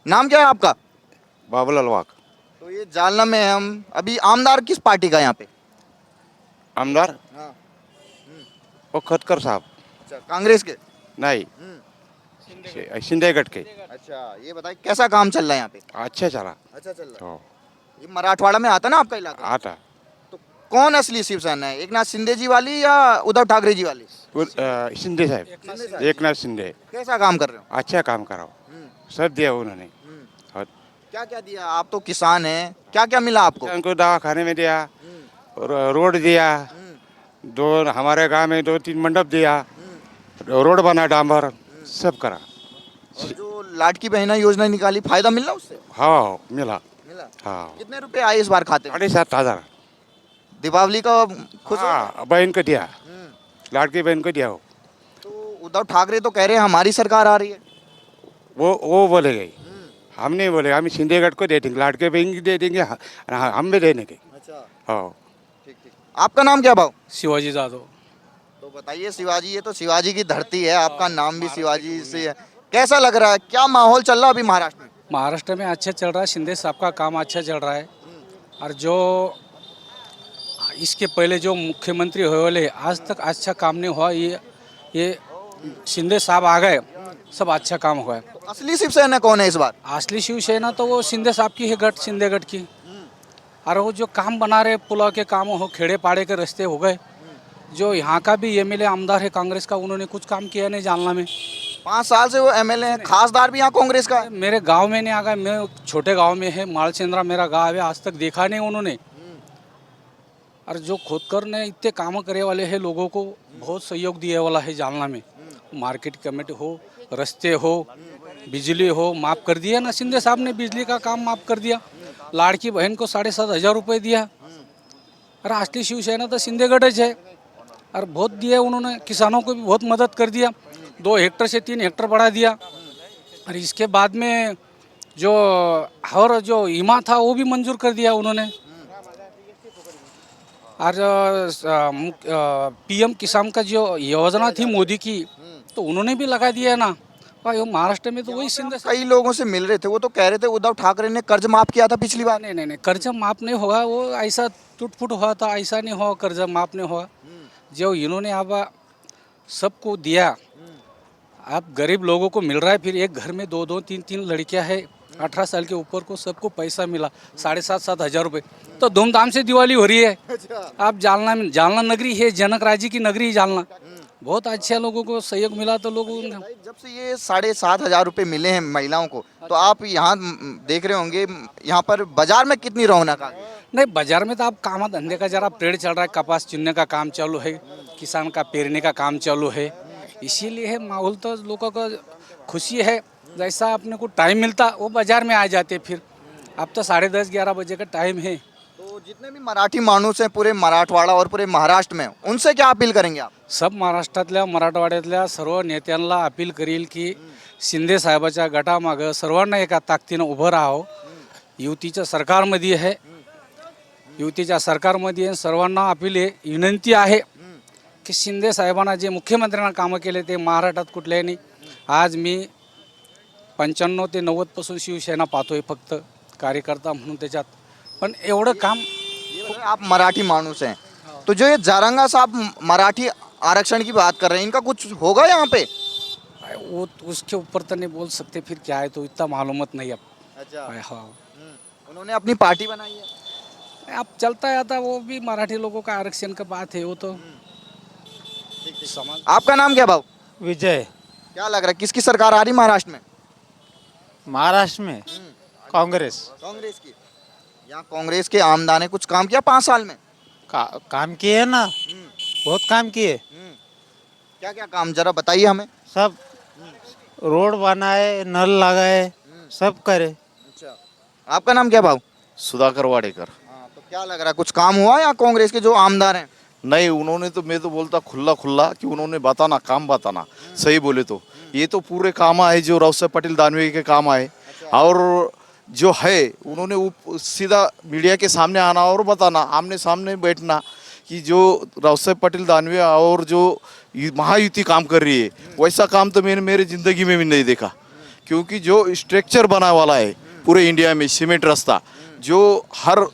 नाम क्या है आपका? बाबुल अलवाक। तो ये जालना में हम अभी आमदार किस पार्टी का यहाँ पे? आमदार हाँ। वो खतकर साहब। अच्छा, कांग्रेस के? नहीं, शिंदे गट के। अच्छा, ये बताइए कैसा काम चल रहा है यहाँ पे? अच्छा चला। अच्छा चल रहा हाँ, है। ये मराठवाड़ा में आता ना आपका इलाका? आता। तो कौन असली शिवसेना है, एक नाथ शिंदे जी वाली या उद्धव ठाकरे जी वाली? शिंदे साहब, शिंदे साहब। एक नाथ शिंदे। कैसा काम कर रहे हो? अच्छा काम कराओ, सब दिया उन्होंने। और क्या क्या दिया? आप तो किसान हैं, क्या क्या मिला आपको? उनको दवा खाने में दिया, रोड दिया, दो हमारे गांव में 2-3 मंडप दिया, रोड बना, डांबर, सब करा। और जो लाडकी बहना योजना निकाली, फायदा मिला उससे? हाँ मिला। मिला। हाँ, कितने रुपए आए इस बार खाते में? 7,500। दीपावली का खुश हो? हाँ, बहन को दिया, लाड़की बहन को दिया हो। तो उद्धव ठाकरे तो कह रहे हैं हमारी सरकार आ रही है। वो बोले गई, हम नहीं बोले, हम शिंदेगढ़ को दे देंगे, लाड़के बहन को दे देंगे, हम भी देने के। अच्छा, हाँ, ठीक ठीक। आपका नाम क्या भाव? शिवाजी जाधव। तो बताइए शिवाजी, ये तो शिवाजी की धरती है, आपका नाम भी शिवाजी से है। कैसा लग रहा है, क्या माहौल चल रहा है अभी महाराष्ट्र में? महाराष्ट्र में अच्छा चल रहा है, शिंदे साहब का काम अच्छा चल रहा है। और जो इसके पहले जो मुख्यमंत्री हुए वाले आज तक अच्छा काम नहीं हुआ। ये शिंदे साहब आ गए, सब अच्छा काम हुआ है। तो असली शिवसेना कौन है इस बार? असली शिवसेना तो वो शिंदे साहब की है, गट शिंदे गट की। और वो जो काम बना रहे, पुलों के काम हो, खेड़े पाड़े के रास्ते हो गए। जो यहाँ का भी एमएलए आमदार है कांग्रेस का, उन्होंने कुछ काम किया नहीं जालना में। 5 साल से वो एमएलए हैं, खासदार भी यहाँ कांग्रेस का है। मेरे गांव में नहीं आ गए, मैं छोटे गांव में है, मालचंद्रा मेरा गांव है, आज तक देखा नहीं उन्होंने। और जो खोदकर ने इतने काम करे वाले हैं, लोगों को बहुत सहयोग दिए वाला है जालना में। मार्केट कमेटी हो, रास्ते हो, बिजली हो, माफ़ कर दिया ना शिंदे साहब ने, बिजली का काम माफ़ कर दिया। लाड़की बहन को 7,500 रुपये दिया। और असली शिवसेना तो शिंदेगढ़ है। और बहुत दिया उन्होंने, किसानों को भी बहुत मदद कर दिया, 2 हेक्टर से 3 हेक्टर बढ़ा दिया। और इसके बाद में जो और जो ईमा था वो भी मंजूर कर दिया उन्होंने। और पीएम किसान का जो योजना थी मोदी की, तो उन्होंने भी लगा दिया ना भाई। वो महाराष्ट्र में तो वही शिंदे साहब। कई लोगों से मिल रहे थे, वो तो कह रहे थे उद्धव ठाकरे ने कर्ज माफ किया था पिछली बार। नहीं नहीं नहीं, कर्ज माफ नहीं होगा, वो ऐसा टूट-फूट हुआ था, ऐसा नहीं हुआ, कर्ज माफ नहीं हुआ। जो इन्होंने अब सबको दिया, अब गरीब लोगों को मिल रहा है। फिर एक घर में 2-2, 3-3 लड़कियां है, 18 साल के ऊपर को सबको पैसा मिला, 7,500 रुपये। तो धूमधाम से दिवाली हो रही है। आप जालना में, जालना नगरी है, जनक राजी की नगरी है जालना। बहुत अच्छे लोगों को सहयोग मिला। तो लोगों ने जब से ये 7,500 रुपए मिले हैं महिलाओं को, तो आप यहाँ देख रहे होंगे, यहाँ पर बाजार में कितनी रौनक आ गई? नहीं, बाजार में तो आप काम धंधे का जरा पेड़ चल रहा है, कपास चुनने का काम चालू है, किसान का पेरने का काम चालू है। इसीलिए है माहौल, तो लोगों को खुशी है। जैसा अपने को टाइम मिलता वो बाजार में आ जाते। फिर अब तो 10:30-11 बजे का टाइम है। तो जितने भी मराठी माणूस हैं पूरे मराठवाडा और पूरे महाराष्ट्र में, उनसे क्या अपील करेंगे आप? सब महाराष्ट्रातल्या मराठवाड्यातल्या सर्व नेत्यांना अपील करील की शिंदे साहेबाच्या गटामागं सर्वांना एका ताकदीनं उभं राहावं। युतीच्या सरकारमध्ये आहे, युतीच्या सरकारमध्ये सर्वांना अपील आहे, विनंती आहे की शिंदे साहेबांना जे मुख्यमंत्र्यांना कामं केले ते महाराष्ट्रात कुठल्याही नाही। आज मी 95 ते 90 पासून शिवसेना पाहतोय फक्त कार्यकर्ता म्हणून त्याच्यात, पण एवढं काम आप मराठी माणूस हैं, तो जो ये जारंगा साहब मराठी आरक्षण की बात कर रहे हैं, इनका कुछ होगा यहाँ पे? वो उसके ऊपर तो नहीं बोल सकते, फिर क्या है तो इतना मालूमत नहीं अब। अच्छा, हाँ, उन्होंने अपनी पार्टी बनाई है। अब चलता है आता, वो भी मराठी लोगों का आरक्षण का बात है, वो तो समाज। आपका नाम क्या भाव? विजय। क्या लग रहा है किसकी सरकार आ रही महाराष्ट्र में? महाराष्ट्र में कांग्रेस कांग्रेस की। यहाँ कांग्रेस के आमदार ने कुछ काम किया 5 साल में? काम किए ना, बहुत काम किए। क्या क्या काम, जरा बताइए हमें। सब रोड बनाए, नल लगाए, सब करे। अच्छा, आपका नाम क्या भाव? सुधाकर वाडेकर। हाँ, तो क्या लग रहा है कुछ काम हुआ या कांग्रेस के जो आमदार हैं? नहीं, उन्होंने तो, मैं तो बोलता खुला खुला कि उन्होंने बताना, काम बताना। सही बोले तो ये तो पूरे काम आए जो राव साहब पाटिल दानवे के काम आए। और जो है उन्होंने सीधा मीडिया के सामने आना और बताना, आमने सामने बैठना कि जो राव साहब पाटिल दानवे और जो महायुति काम कर रही है, वैसा काम तो मैंने मेरे ज़िंदगी में भी नहीं देखा। क्योंकि जो स्ट्रक्चर बना वाला है पूरे इंडिया में सीमेंट रास्ता, जो हर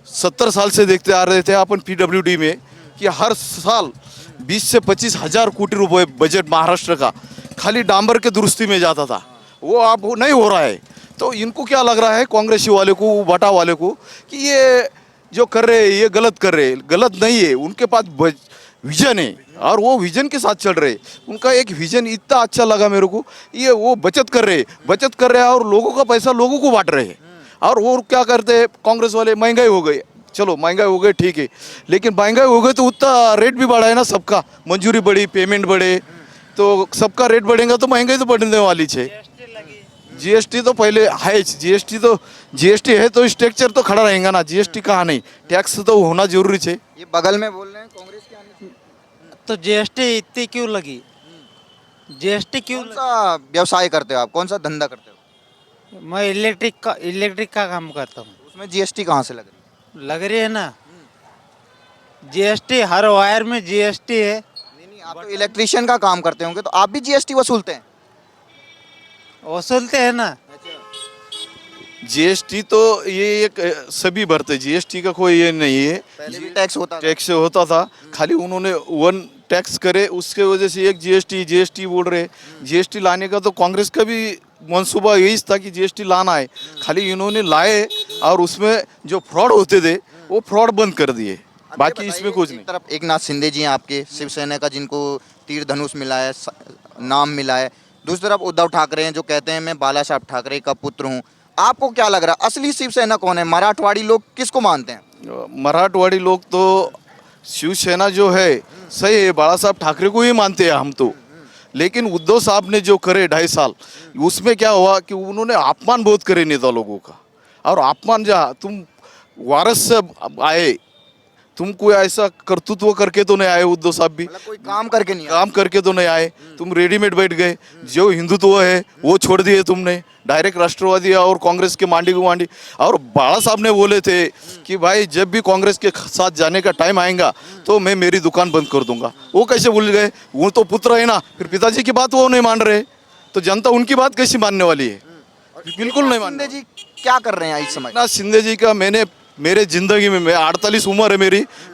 70 साल से देखते आ रहे थे अपन पीडब्ल्यूडी में कि हर साल 20 से 25 हजार कोटी रुपए बजट महाराष्ट्र का खाली डांबर के दुरुस्ती में जाता था, वो अब वो नहीं हो रहा है। तो इनको क्या लग रहा है कांग्रेसी वाले को, बाटा वाले को, कि ये जो कर रहे हैं ये गलत कर रहे हैं। गलत नहीं है, उनके पास विजन है और वो विजन के साथ चल रहे। उनका एक विजन इतना अच्छा लगा मेरे को, ये वो बचत कर रहे हैं और लोगों का पैसा लोगों को बांट रहे हैं। और वो क्या करते हैं कांग्रेस वाले, महंगाई हो गई, चलो महंगाई हो गई ठीक है, लेकिन महंगाई हो गई तो उतना रेट भी बढ़ा है ना, सबका मंजूरी बढ़ी, पेमेंट बढ़े, तो सबका रेट बढ़ेगा तो महंगाई तो बढ़ने वाली है। जीएसटी तो पहले है, जीएसटी है तो स्ट्रक्चर तो खड़ा रहेगा ना, जीएसटी कहाँ नहीं, टैक्स तो होना जरूरी है। ये बगल में बोल रहे हैं कांग्रेस के आने से। तो जीएसटी इतनी क्यों लगी? जीएसटी क्यों कौन सा व्यवसाय करते हो आप, कौन सा धंधा करते हो? मैं इलेक्ट्रिक का काम करता हूँ। उसमें जीएसटी कहाँ से लग रही है? लग रही है ना जीएसटी, हर वायर में जीएसटी है। नहीं, आप तो इलेक्ट्रिशियन का काम करते होंगे तो आप भी जीएसटी वसूलते हैं? वसूलते हैं ना। जीएसटी तो ये एक सभी भरते, जीएसटी का कोई ये नहीं है। पहले भी टैक्स होता था। टैक्स होता था, खाली उन्होंने वन टैक्स करे, उसके वजह से एक जीएसटी बोल रहे। जीएसटी लाने का तो कांग्रेस का भी मंसूबा यही था कि जीएसटी लाना है, खाली इन्होंने लाए और उसमें जो फ्रॉड होते थे वो फ्रॉड बंद कर दिए, बाकी इसमें कुछ नहीं। एक तरफ एकनाथ शिंदे जी हैं आपके शिवसेना का, जिनको तीर धनुष मिला है, नाम मिला है। दूसरी तरफ उद्धव ठाकरे हैं जो कहते हैं मैं बाला साहब ठाकरे का पुत्र हूँ। आपको क्या लग रहा है असली शिवसेना कौन है? मराठवाड़ी लोग किसको मानते हैं? मराठवाड़ी लोग तो शिवसेना जो है सही है, बाला साहब ठाकरे को ही मानते हैं हम तो। लेकिन उद्धव साहब ने जो करे 2.5 साल, उसमें क्या हुआ कि उन्होंने अपमान बहुत करे नेता लोगों का। और अपमान जहाँ तुम वारस से आए, तुम कोई ऐसा कर्तृत्व करके तो नहीं आए उद्धव साहब भी, मतलब कोई काम करके नहीं आए। काम करके तो नहीं आए, तुम रेडीमेड बैठ गए। जो हिंदुत्व है वो छोड़ दिए तुमने, डायरेक्ट राष्ट्रवादी और कांग्रेस के मांडी को मांडी। और बाला साहब ने बोले थे कि भाई जब भी कांग्रेस के साथ जाने का टाइम आएगा तो मैं मेरी दुकान बंद कर दूंगा। वो कैसे भूल गए? वो तो पुत्र है ना, फिर पिताजी की बात वो नहीं मान रहे, तो जनता उनकी बात कैसी मानने वाली है? बिल्कुल नहीं मानने। शिंदे जी क्या कर रहे हैं इस समय? एकनाथ शिंदे जी का मेरे जिंदगी में, मैं 48 उम्र है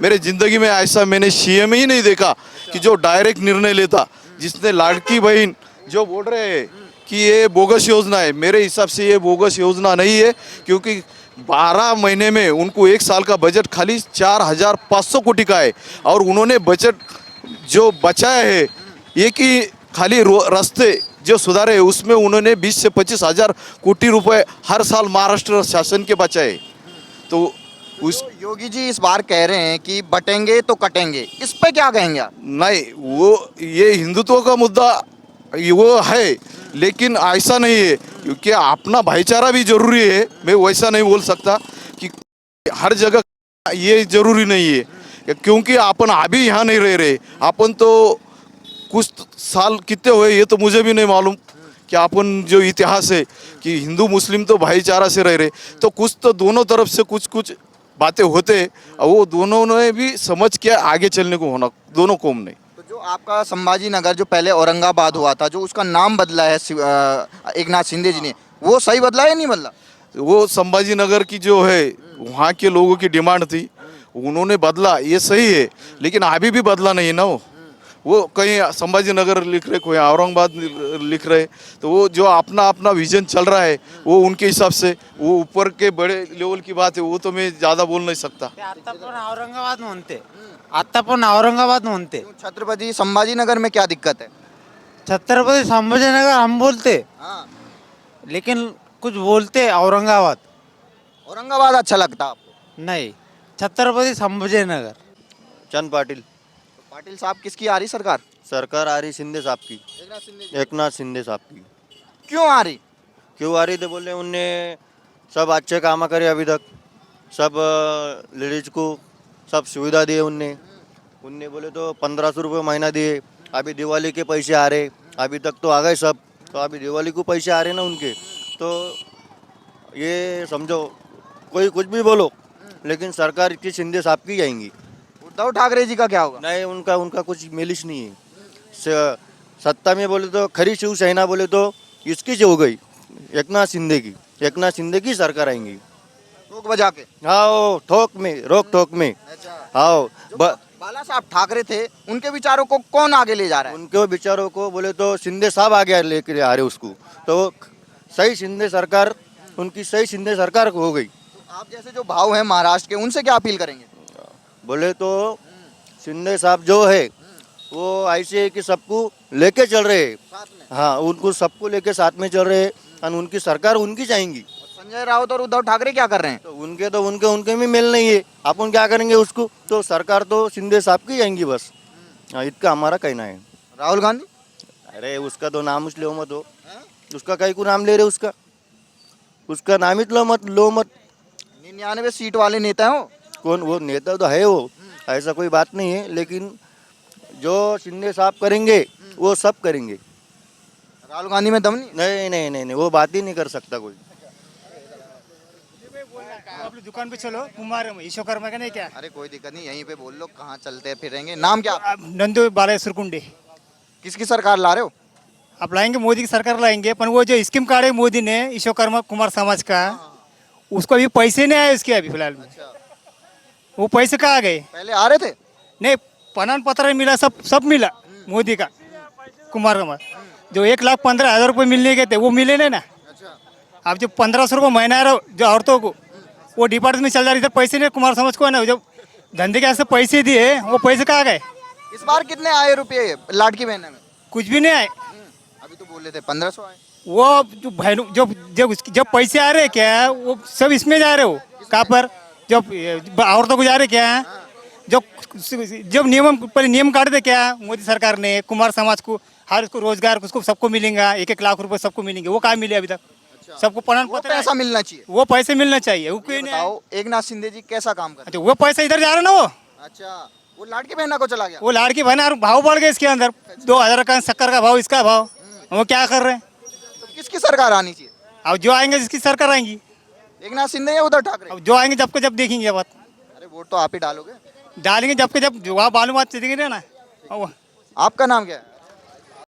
मेरे जिंदगी में ऐसा मैंने सीएम ही नहीं देखा कि जो डायरेक्ट निर्णय लेता, जिसने लाड़की बहन जो बोल रहे हैं कि ये बोगस योजना है, मेरे हिसाब से ये बोगस योजना नहीं है, क्योंकि 12 महीने में उनको 1 साल का बजट खाली 4500 कोटी का है। और उन्होंने बजट जो बचाया है, एक ही खाली रास्ते जो सुधारे है उसमें उन्होंने 20 से 25 हजार कोटी रुपए हर साल महाराष्ट्र शासन के बचाए। तो उस योगी जी इस बार कह रहे हैं कि बटेंगे तो कटेंगे, इस पे क्या कहेंगे आप? नहीं, वो ये हिंदुत्व का मुद्दा ये वो है, लेकिन ऐसा नहीं है, क्योंकि अपना भाईचारा भी जरूरी है। मैं वैसा नहीं बोल सकता कि हर जगह ये जरूरी नहीं है, क्योंकि अपन अभी यहाँ नहीं रह रहे। अपन तो कुछ साल कितने हुए ये तो मुझे भी नहीं मालूम कि अपन जो इतिहास है कि हिंदू मुस्लिम तो भाईचारा से रह रहे, तो कुछ तो दोनों तरफ से कुछ बातें होते, और वो दोनों ने भी समझ के आगे चलने को होना, दोनों कौम ने। तो जो आपका संभाजी नगर जो पहले औरंगाबाद हुआ था, जो उसका नाम बदला है एकनाथ शिंदे जी ने, वो सही बदला है या नहीं बदला? वो संभाजी नगर की जो है वहाँ के लोगों की डिमांड थी, उन्होंने बदला, ये सही है, लेकिन अभी भी बदला नहीं ना। वो कहीं संभाजी नगर लिख रहे, कोई औरंगाबाद लिख रहे, तो वो जो अपना अपना विजन चल रहा है वो उनके हिसाब से, वो ऊपर के बड़े लेवल की बात है, वो तो मैं ज़्यादा बोल नहीं सकता। आता पण औरंगाबाद म्हणते। छत्रपति संभाजी नगर में क्या दिक्कत है? छत्रपति संभाजीनगर हम बोलते, हाँ, लेकिन कुछ बोलते औरंगाबाद। औरंगाबाद अच्छा लगता आपको? नहीं, छत्रपति संभाजीनगर। चंद पाटिल। पाटिल साहब किसकी आ रही सरकार? सरकार आ रही शिंदे साहब की, एकनाथ शिंदे जी। एकनाथ शिंदे साहब की। क्यों आ रही? क्यों आ रही थे बोले, उनने सब अच्छे काम करे अभी तक, सब लेडीज को सब सुविधा दिए उनने बोले तो 1500 रुपये महीना दिए। अभी दिवाली के पैसे आ रहे, अभी तक तो आ गए सब, तो अभी दिवाली को पैसे आ रहे ना उनके। तो ये समझो, कोई कुछ भी बोलो, लेकिन सरकार की शिंदे साहब की जाएंगी। उद्धव ठाकरे जी का क्या होगा? नहीं, उनका कुछ मेलिश नहीं है। सत्ता में बोले तो खरी शिवसेना बोले तो इसकी जो हो गई एक नाथ शिंदे की सरकार आएंगी। ठोक बजा के। हाँ ठोक में रोक टोक में। अच्छा। हाँ बाला साहब ठाकरे थे, उनके विचारों को कौन आगे ले जा रहा है? उनके विचारों को बोले तो शिंदे साहब आगे लेकर आ रहे उसको, तो सही शिंदे सरकार, उनकी सही शिंदे सरकार हो गई। तो आप जैसे जो भाव हैं महाराष्ट्र के, उनसे क्या अपील करेंगे? बोले तो शिंदे साहब जो है वो ऐसे है कि सबको लेके चल रहे हैं। साथ में। हाँ उनको सबको लेके साथ में चल रहे हैं और उनकी सरकार उनकी चाहेंगी। और संजय राउत और उद्धव ठाकरे क्या कर रहे हैं? तो उनके में मेल नहीं है, अपन क्या करेंगे उसको, तो सरकार तो शिंदे साहब की आएंगी बस। हाँ इतना हमारा कहना है। राहुल गांधी? अरे उसका तो नाम उस लो मत हो, उसका कहीं को नाम ले रहे उसका नाम ही लो मत। 99 सीट वाले नेता हो। कौन वो नेता तो है वो, ऐसा कोई बात नहीं है, लेकिन जो शिंदे साहब करेंगे वो सब करेंगे। राहुल गांधी में दम नहीं? नहीं वो बात ही नहीं कर सकता कोई। अपनी दुकान पे चलो, कुमार विश्वकर्मा का नहीं क्या? अरे कोई दिक्कत नहीं, यहीं पे बोल लो, कहाँ चलते फिरेंगे। नाम क्या? आप नंदू बालेश्वर कुंडे। किसकी सरकार ला रहे हो? आप लाएंगे, मोदी की सरकार लाएंगे, पर वो जो स्कीम काढ़े मोदी ने विश्वकर्मा कुमार समाज का, उसको अभी पैसे नहीं आए उसके अभी फिलहाल में। वो पैसे कहाँ गए? पहले आ रहे थे? नहीं, प्रमाण पत्र मिला, सब मिला मोदी का कुमार का। जो 1,15,000 रुपये मिलने के थे वो मिले नहीं ना। अब जो 1,500 रुपये महीना आ रहा जो औरतों को, वो डिपार्टमेंट में चल जा रही थी, पैसे नहीं कुमार समाज को है ना। जब धंधे के ऐसे पैसे दिए, वो पैसे कहाँ गए? इस बार कितने आए रुपये लाडकी बहन में? कुछ भी नहीं आए। अभी तो बोल रहे थे 1500 आए। वो जो बहनों जब पैसे आ रहे हैं क्या, वो सब इसमें जा रहे हो कहाँ पर, जब औरतों को जा रहे क्या, जब नियम काटे थे क्या मोदी सरकार ने, कुमार समाज को हर उसको रोजगार उसको सबको मिलेगा, 1-1 लाख रुपए सबको मिलेंगे। वो कहाँ मिले अभी तक? सबको प्रमाण वो पत्र पैसा मिलना चाहिए। वो पैसे मिलना चाहिए। वो क्यों नहीं आए? बताओ, एक नाथ शिंदे जी कैसा काम कर रहे अच्छा, वो पैसा इधर जा रहा ना, वो हैं? अच्छा, वो लाडकी बहना को चला गया। वो लाड़की बहना और भाव बढ़ गए इसके अंदर, 2,000 का शक्कर का भाव, इसका भाव। वो क्या कर रहे हैं? तो किसकी सरकार आनी चाहिए? अब जो आएंगे जिसकी सरकार आएंगी, एक नाथ शिंदे या उद्धव ठाकरे? अब जो आएंगे जब देखेंगे बात, अरे वोट तो आप ही डालोगे। डालेंगे जब जवाब मालूम चलेंगे ना। आपका नाम क्या है?